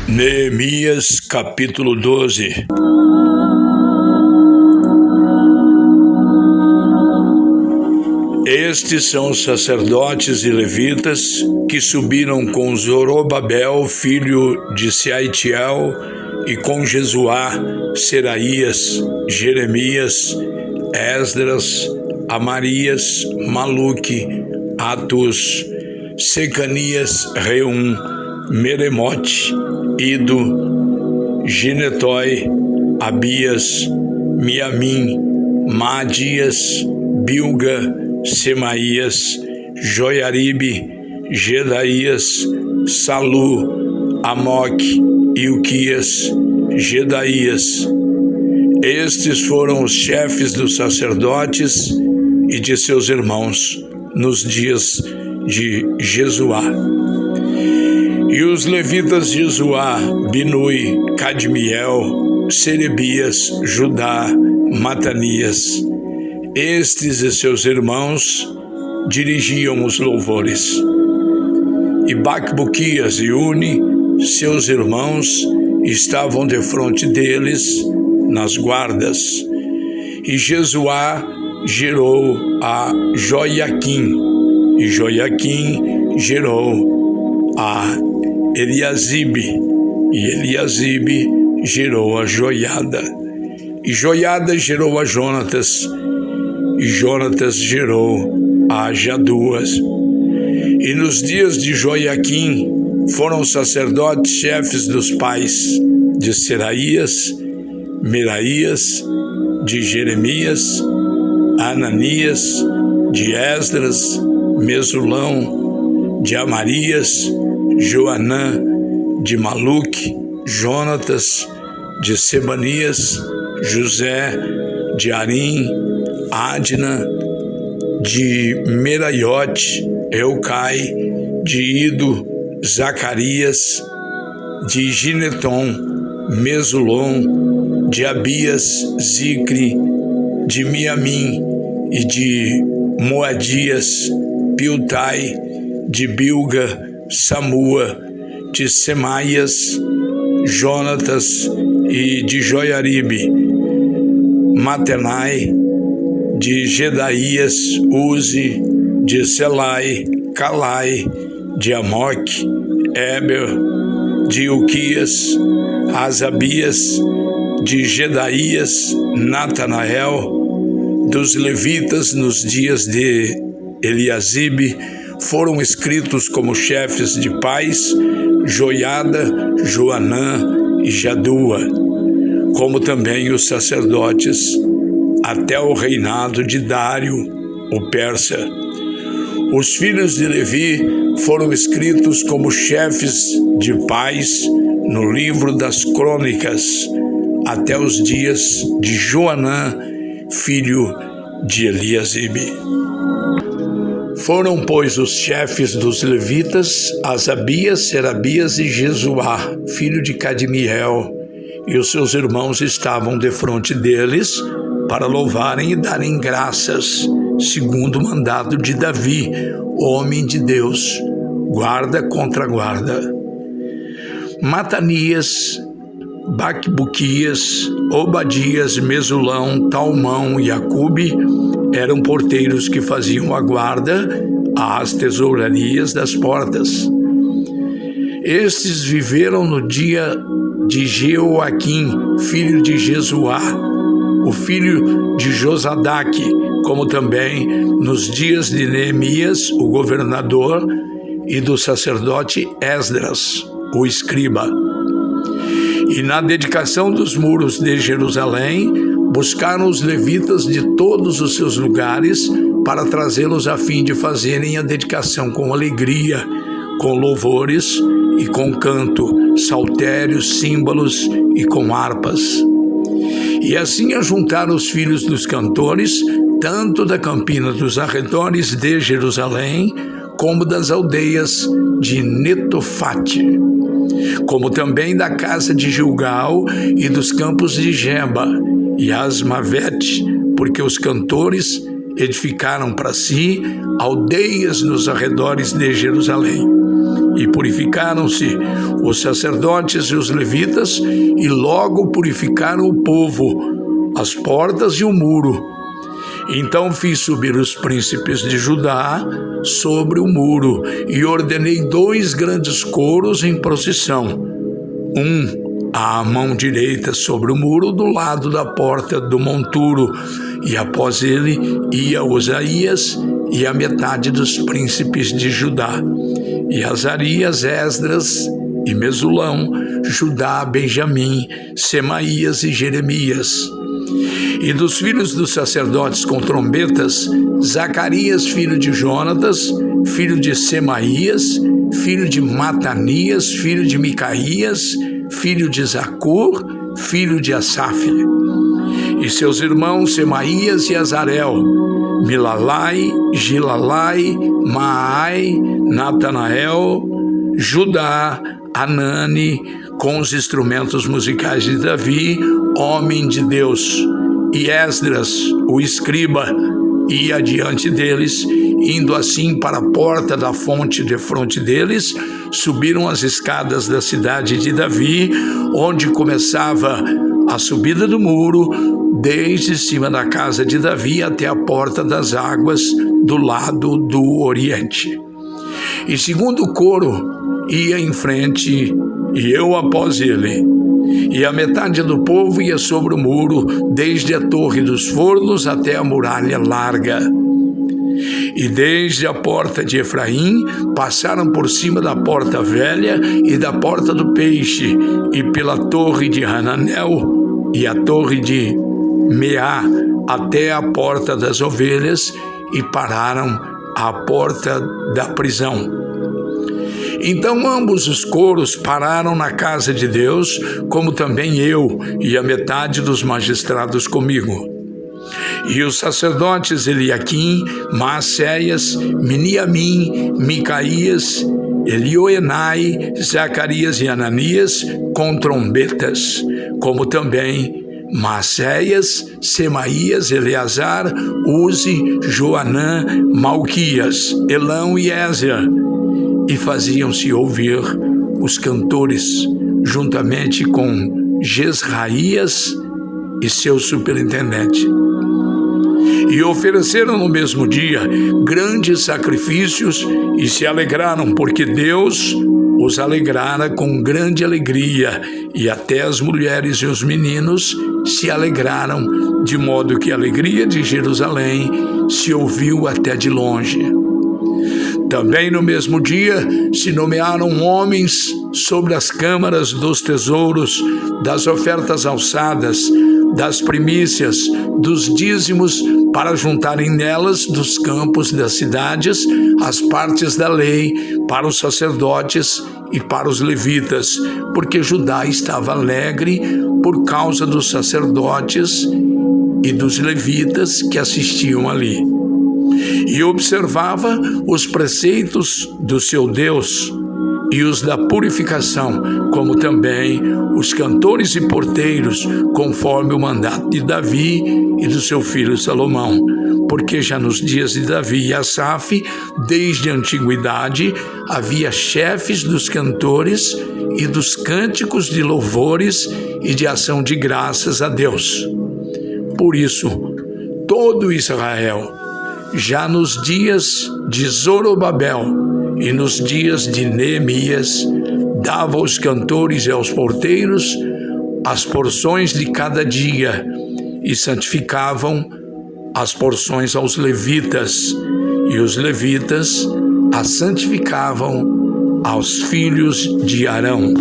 Neemias capítulo 12. Estes são os sacerdotes e levitas que subiram com Zorobabel, filho de Sealtiel, e com Jesuá, Seraías, Jeremias, Esdras, Amarias, Maluque, Atus, Secanias, Reum, Meremote, Ido, Ginetói, Abias, Miamim, Maadias, Bilga, Semaías, Joiaribe, Gedaías, Salu, Amoque, Ilquias, Gedaías. Estes foram os chefes dos sacerdotes e de seus irmãos nos dias de Jesuá. E os levitas Jesuá, Binui, Cadmiel, Serebias, Judá, Matanias. Estes e seus irmãos dirigiam os louvores. E Bacbuquias e Uni, seus irmãos, estavam defronte deles nas guardas. E Jesuá gerou a Joiaquim, e Joiaquim gerou a Eliasibe, e Eliasibe gerou a Joiada. E Joiada gerou a Jonatas, e Jonatas gerou a Jaduas. E nos dias de Joiaquim foram os sacerdotes chefes dos pais de Seraías, Meraías, de Jeremias, Ananias, de Esdras, Mesulão, de Amarias, Joanã, de Maluque, Jonatas, de Sebanias, José, de Arim, Adna, de Meraiote, Eucai, de Ido, Zacarias, de Gineton, Mesulon, de Abias, Zicre, de Miamim e de Moadias, Piltai, de Bilga, Samua, de Semaias, Jonatas e de Joiaribe, Matenai, de Gedaías, Uzi, de Selai, Calai, de Amoque, Eber, de Ilquias, Asabias, de Gedaías, Natanael. Dos levitas nos dias de Eliasibe foram escritos como chefes de pais Joiada, Joanã e Jadua, como também os sacerdotes, até o reinado de Dário, o persa. Os filhos de Levi foram escritos como chefes de pais no livro das crônicas, até os dias de Joanã, filho de Eliasibe. Foram, pois, os chefes dos levitas, Asabias, Serabias e Jesuá, filho de Cadmiel, e os seus irmãos estavam defronte deles para louvarem e darem graças, segundo o mandado de Davi, homem de Deus, guarda contra guarda. Matanias, Bacbuquias, Obadias, Mesulão, Talmão e Acube eram porteiros que faziam a guarda às tesourarias das portas. Estes viveram no dia de Jeoaquim, filho de Jesuá, o filho de Josadaque, como também nos dias de Neemias, o governador, e do sacerdote Esdras, o escriba. E na dedicação dos muros de Jerusalém, buscaram os levitas de todos os seus lugares para trazê-los a fim de fazerem a dedicação com alegria, com louvores e com canto, saltérios, símbolos e com harpas. E assim ajuntaram os filhos dos cantores, tanto da campina dos arredores de Jerusalém, como das aldeias de Netofate, como também da casa de Gilgal e dos campos de Geba e Asmavete, porque os cantores edificaram para si aldeias nos arredores de Jerusalém. E purificaram-se os sacerdotes e os levitas, e logo purificaram o povo, as portas e o muro. Então fiz subir os príncipes de Judá sobre o muro, e ordenei 2 grandes coros em procissão, um à mão direita sobre o muro do lado da porta do monturo, e após ele ia Osaías e a metade dos príncipes de Judá, e Azarias, Esdras e Mesulão, Judá, Benjamim, Semaías e Jeremias. E dos filhos dos sacerdotes com trombetas, Zacarias, filho de Jonatas, filho de Semaías, filho de Matanias, filho de Micaías, filho de Zacur, filho de Asaf. E seus irmãos Semaías e Azarel, Milalai, Gilalai, Maai, Natanael, Judá, Anani, com os instrumentos musicais de Davi, homem de Deus. E Esdras, o escriba, ia adiante deles, indo assim para a porta da fonte defronte deles, subiram as escadas da cidade de Davi, onde começava a subida do muro, desde cima da casa de Davi até a porta das águas do lado do oriente. E segundo o coro ia em frente, e eu após ele. E a metade do povo ia sobre o muro, desde a torre dos fornos até a muralha larga. E desde a porta de Efraim, passaram por cima da porta velha e da porta do peixe, e pela torre de Hananel e a torre de Meá, até a porta das ovelhas, e pararam à porta da prisão. Então ambos os coros pararam na casa de Deus, como também eu e a metade dos magistrados comigo. E os sacerdotes Eliaquim, Maacéias, Miniamim, Micaías, Elioenai, Zacarias e Ananias com trombetas, como também Maacéias, Semaías, Eleazar, Uzi, Joanã, Malquias, Elão e Ézer. E faziam-se ouvir os cantores, juntamente com Jezraías e seu superintendente. E ofereceram no mesmo dia grandes sacrifícios e se alegraram, porque Deus os alegrara com grande alegria, e até as mulheres e os meninos se alegraram, de modo que a alegria de Jerusalém se ouviu até de longe. Também no mesmo dia se nomearam homens sobre as câmaras dos tesouros, das ofertas alçadas, das primícias, dos dízimos, para juntarem nelas dos campos das cidades as partes da lei para os sacerdotes e para os levitas, porque Judá estava alegre por causa dos sacerdotes e dos levitas que assistiam ali. E observava os preceitos do seu Deus e os da purificação, como também os cantores e porteiros, conforme o mandato de Davi e do seu filho Salomão. Porque já nos dias de Davi e Asaf, desde a antiguidade, havia chefes dos cantores e dos cânticos de louvores e de ação de graças a Deus. Por isso, todo Israel, já nos dias de Zorobabel e nos dias de Neemias, dava aos cantores e aos porteiros as porções de cada dia, e santificavam as porções aos levitas, e os levitas as santificavam aos filhos de Arão.